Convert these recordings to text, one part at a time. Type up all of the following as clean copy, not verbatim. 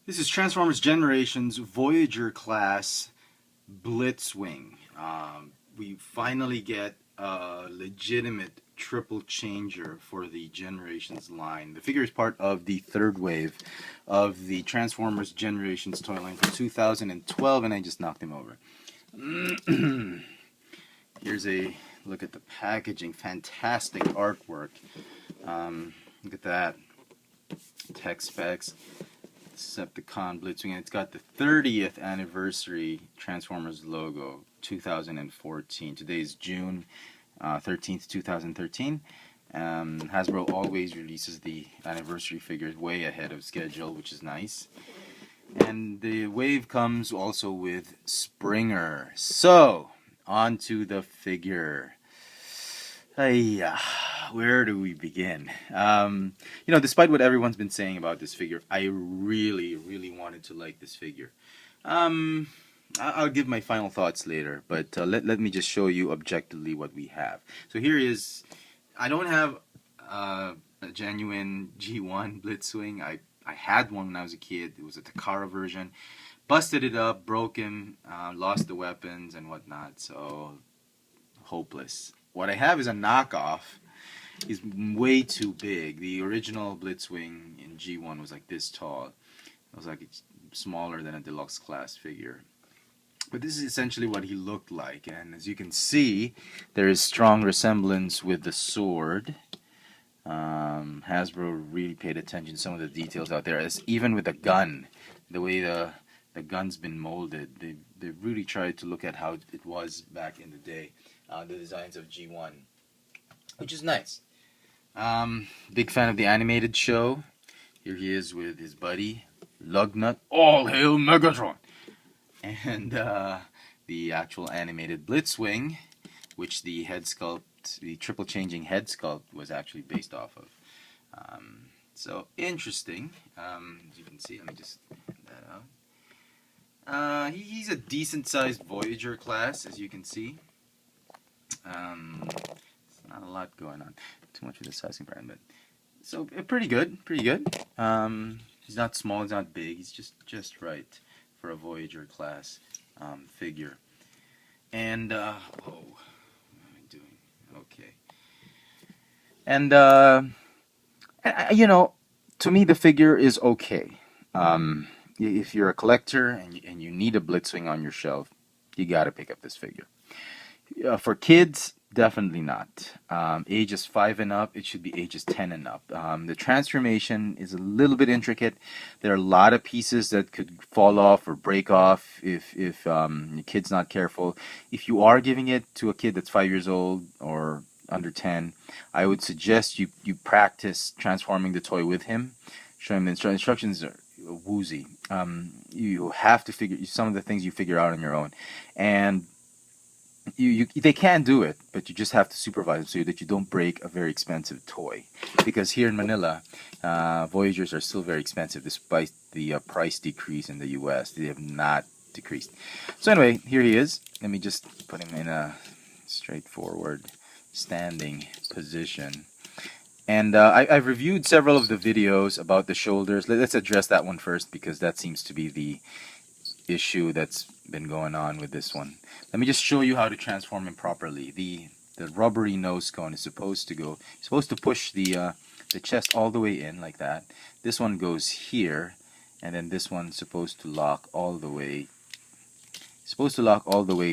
This is Transformers Generations Voyager class Blitzwing. We finally get a legitimate triple changer for the Generations line. The figure is part of the third wave of the Transformers Generations toy line from 2012, and I just knocked him over. Here's a look at the packaging. Fantastic artwork. Look at that. Tech specs. Decepticon Blitzwing, and it's got the 30th anniversary Transformers logo, 2014. Today is June 13th, 2013. Hasbro always releases the anniversary figures way ahead of schedule, which is nice. And the wave comes also with Springer. So, on to the figure. Where do we begin? Despite what everyone's been saying about this figure, I really wanted to like this figure. I'll give my final thoughts later, but let me just show you objectively what we have. So here is, I don't have a genuine G1 Blitzwing. I had one when I was a kid. It was a Takara version. Busted it up, broke him, lost the weapons and whatnot, so hopeless. What I have is a knockoff. He's way too big. The original Blitzwing in G1 was like this tall. It was like it's smaller than a deluxe class figure. But this is essentially what he looked like, and as you can see, there is strong resemblance with the sword. Hasbro really paid attention to some of the details out there, as even with the gun, the way the gun's been molded. They really tried to look at how it was back in the day, the designs of G1, which is nice. Big fan of the animated show. Here he is with his buddy Lugnut. All hail Megatron! And the actual animated Blitzwing, which the head sculpt, the triple changing head sculpt, was actually based off of. So interesting. As you can see, let me just hand that out. He's a decent sized Voyager class, as you can see. Not a lot going on. Too much with the sizing brand, but so pretty good, pretty good. He's not small, he's not big. He's just right for a Voyager class figure. And whoa, what am I doing? Okay. And to me, the figure is okay. If you're a collector and you need a Blitzwing on your shelf, you gotta pick up this figure. For kids, definitely not. Ages 5 and up, it should be ages 10 and up. The transformation is a little bit intricate. There are a lot of pieces that could fall off or break off if your kid's not careful. If you are giving it to a kid that's 5 years old or under 10, I would suggest you practice transforming the toy with him. Show him the instructions are woozy. You have to figure some of the things you figure out on your own, and they can do it, but you just have to supervise them so that you don't break a very expensive toy. Because here in Manila, Voyagers are still very expensive despite the price decrease in the US. They have not decreased. So anyway, here he is. Let me just put him in a straightforward standing position. And I've reviewed several of the videos about the shoulders. Let's address that one first, because that seems to be the issue that's been going on with this one. Let me just show you how to transform him properly. The rubbery nose cone is supposed to push the chest all the way in like that. This one goes here, and then this one's supposed to lock all the way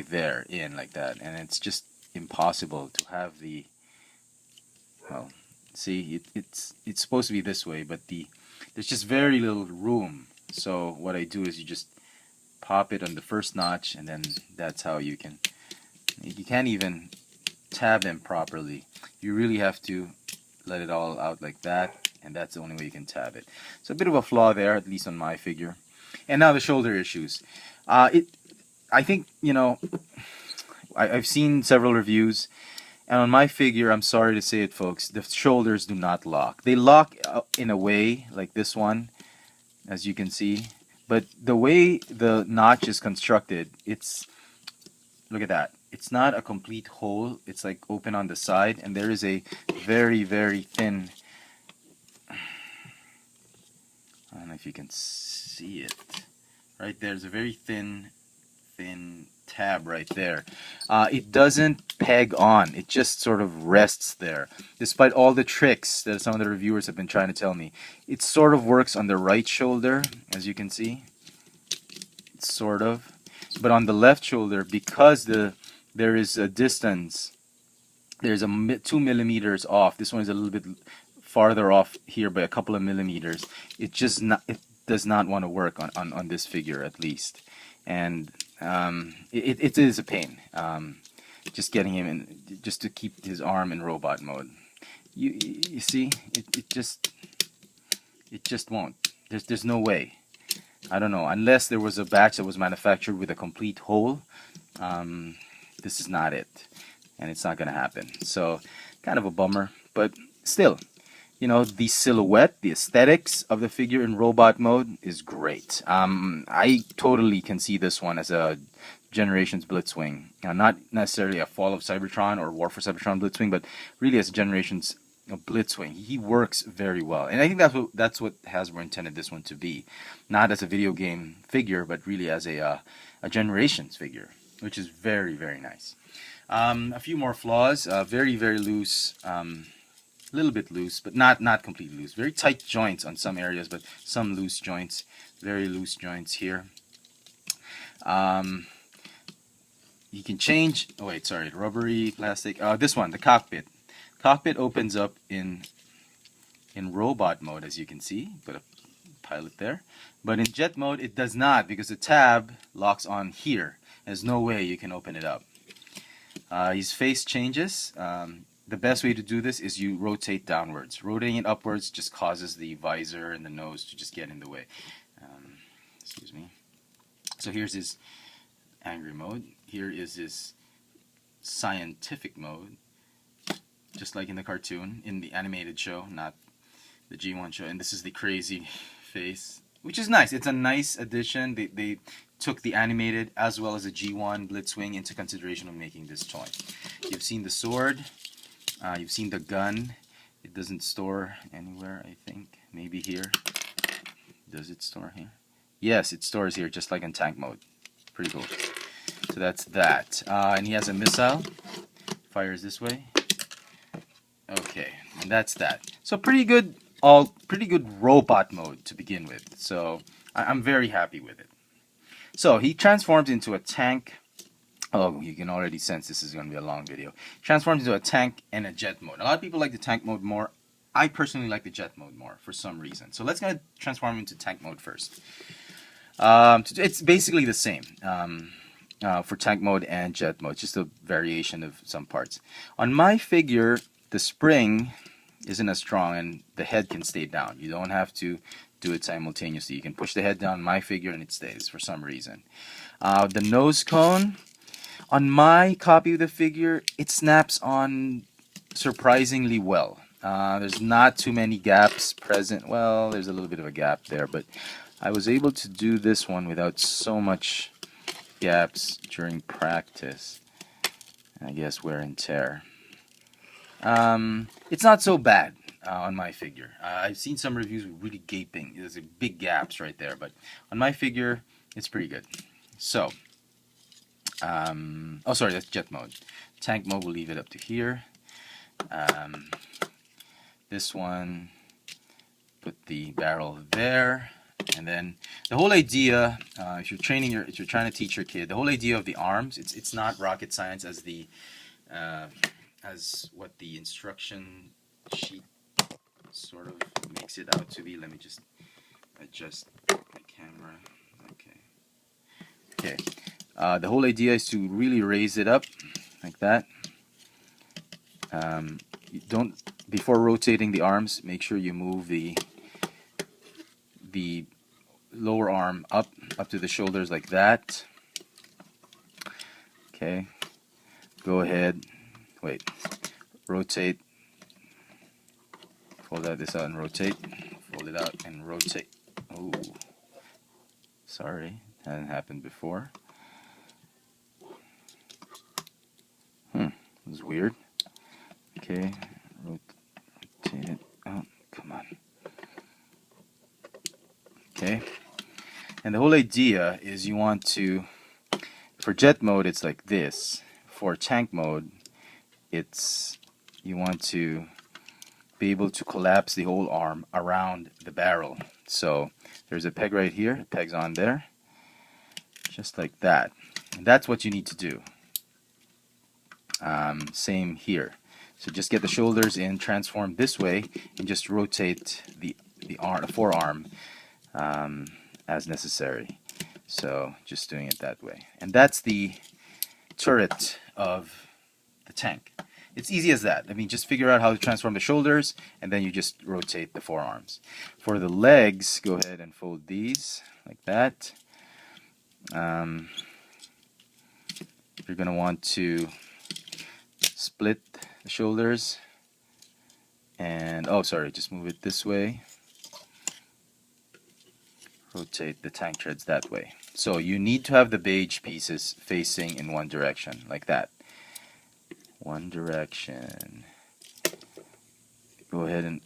there in like that. And it's just impossible to have the, well, see, it's supposed to be this way, but there's just very little room. So what I do is you just pop it on the first notch, and then that's how you can't even tab them properly. You really have to let it all out like that, and that's the only way you can tab it. So a bit of a flaw there, at least on my figure. And now the shoulder issues. I think, I've seen several reviews, and on my figure, I'm sorry to say it, folks, the shoulders do not lock. They lock in a way like this one, as you can see. But the way the notch is constructed, look at that. It's not a complete hole. It's like open on the side, and there is a very thin, I don't know if you can see it right there. There's a very thin tab right there. It doesn't peg on. It just sort of rests there. Despite all the tricks that some of the reviewers have been trying to tell me, it sort of works on the right shoulder, as you can see. Sort of. But on the left shoulder, because there is a distance, there's a 2 millimeters off. This one is a little bit farther off here by a couple of millimeters. It does not want to work on this figure, at least. And it is a pain, just getting him in, just to keep his arm in robot mode. You see, it just won't. There's no way. I don't know, unless there was a batch that was manufactured with a complete hole. This is not it, and it's not going to happen. So, kind of a bummer, but still, you know, the silhouette, the aesthetics of the figure in robot mode is great. I totally can see this one as a Generations Blitzwing. Not necessarily a Fall of Cybertron or War for Cybertron Blitzwing, but really as a Generations Blitzwing. He works very well, and I think that's what Hasbro intended this one to be, not as a video game figure, but really as a Generations figure, which is very, very nice. A few more flaws. Very, very loose. A little bit loose, but not completely loose. Very tight joints on some areas, but some loose joints. Very loose joints here. You can change. Oh wait, sorry, rubbery plastic. This one, the cockpit. Cockpit opens up in robot mode, as you can see. Put a pilot there. But in jet mode, it does not, because the tab locks on here. There's no way you can open it up. His face changes. The best way to do this is you rotate downwards. Rotating it upwards just causes the visor and the nose to just get in the way. Excuse me. So here's his angry mode. Here is his scientific mode. Just like in the cartoon, in the animated show, not the G1 show. And this is the crazy face, which is nice. It's a nice addition. They took the animated as well as the G1 Blitzwing into consideration when making this toy. You've seen the sword. You've seen the gun. It doesn't store anywhere, I think. Maybe here. Does it store here? Yes, it stores here, just like in tank mode. Pretty cool. So that's that. And he has a missile. Fires this way. Okay, and that's that. So pretty good robot mode to begin with. So I'm very happy with it. So he transforms into a tank. Oh, you can already sense this is going to be a long video. Transforms into a tank and a jet mode. A lot of people like the tank mode more. I personally like the jet mode more for some reason. So let's go transform into tank mode first. It's basically the same for tank mode and jet mode. It's just a variation of some parts. On my figure, the spring isn't as strong and the head can stay down. You don't have to do it simultaneously. You can push the head down on my figure and it stays for some reason. The nose cone, on my copy of the figure, it snaps on surprisingly well. There's not too many gaps present. Well, there's a little bit of a gap there, but I was able to do this one without so much gaps during practice. I guess wear and tear. It's not so bad on my figure. I've seen some reviews with really gaping. There's big gaps right there, but on my figure, it's pretty good. So, oh sorry, that's jet mode. Tank mode, we'll leave it up to here. This one, put the barrel there. And then the whole idea, if you're trying to teach your kid, the whole idea of the arms, it's not rocket science as what the instruction sheet sort of makes it out to be. Let me just adjust my camera. Okay. The whole idea is to really raise it up like that. You don't, before rotating the arms, make sure you move the lower arm up to the shoulders like that. Okay. Go ahead. Wait. Rotate. Fold this out and rotate. Fold it out and rotate. Oh. Sorry. Hasn't happened before. It was weird. Okay. Rotate it out. Come on. Okay. And the whole idea is you want to, for jet mode, it's like this. For tank mode, it's you want to be able to collapse the whole arm around the barrel. So there's a peg right here, it pegs on there, just like that. And that's what you need to do. Same here. So just get the shoulders in, transform this way, and just rotate the forearm as necessary. So just doing it that way. And that's the turret of the tank. It's easy as that. I mean, just figure out how to transform the shoulders, and then you just rotate the forearms. For the legs, go ahead and fold these like that. You're going to want to split the shoulders, and just move it this way. Rotate the tank treads that way. So you need to have the beige pieces facing in one direction, like that. One direction. Go ahead and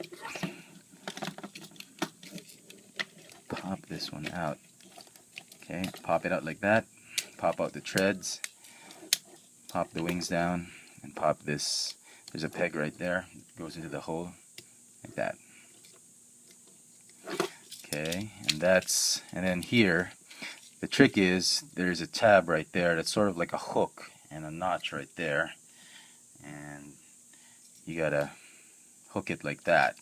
pop this one out. Okay, pop it out like that. Pop out the treads. Pop the wings down, and pop this. There's a peg right there. It goes into the hole, like that. Okay, and then here, the trick is there's a tab right there that's sort of like a hook and a notch right there, and you gotta hook it like that,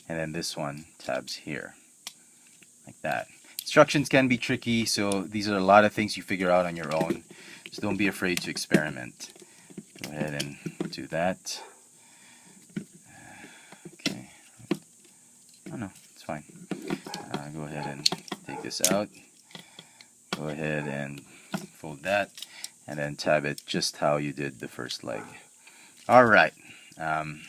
and then this one tabs here, like that. Instructions can be tricky, so these are a lot of things you figure out on your own, so don't be afraid to experiment. Go ahead and do that. Okay. Oh no, it's fine. Go ahead and take this out. Go ahead and fold that, and then tab it just how you did the first leg. Alright. Then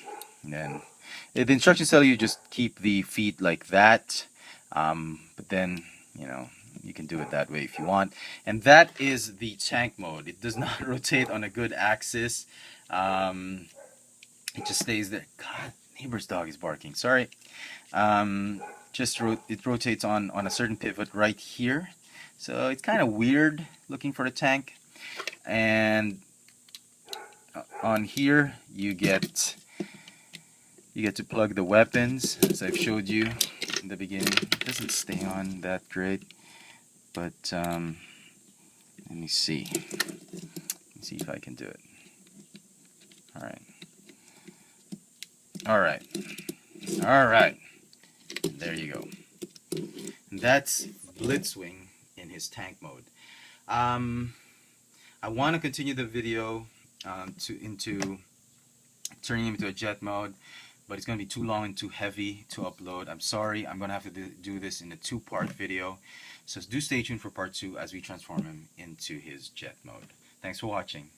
the instructions tell you just keep the feet like that, but then you can do it that way if you want. And that is the tank mode. It does not rotate on a good axis. It just stays there. God, neighbor's dog is barking. Sorry. It rotates on a certain pivot right here. So it's kind of weird looking for the tank. And on here you get to plug the weapons, as I've showed you in the beginning. It doesn't stay on that great, but let me see. Let's see if I can do it. All right. There you go. And that's Blitzwing in his tank mode. I want to continue the video into turning him into a jet mode, but it's going to be too long and too heavy to upload. I'm sorry. I'm going to have to do this in a two-part video. So do stay tuned for part 2 as we transform him into his jet mode. Thanks for watching.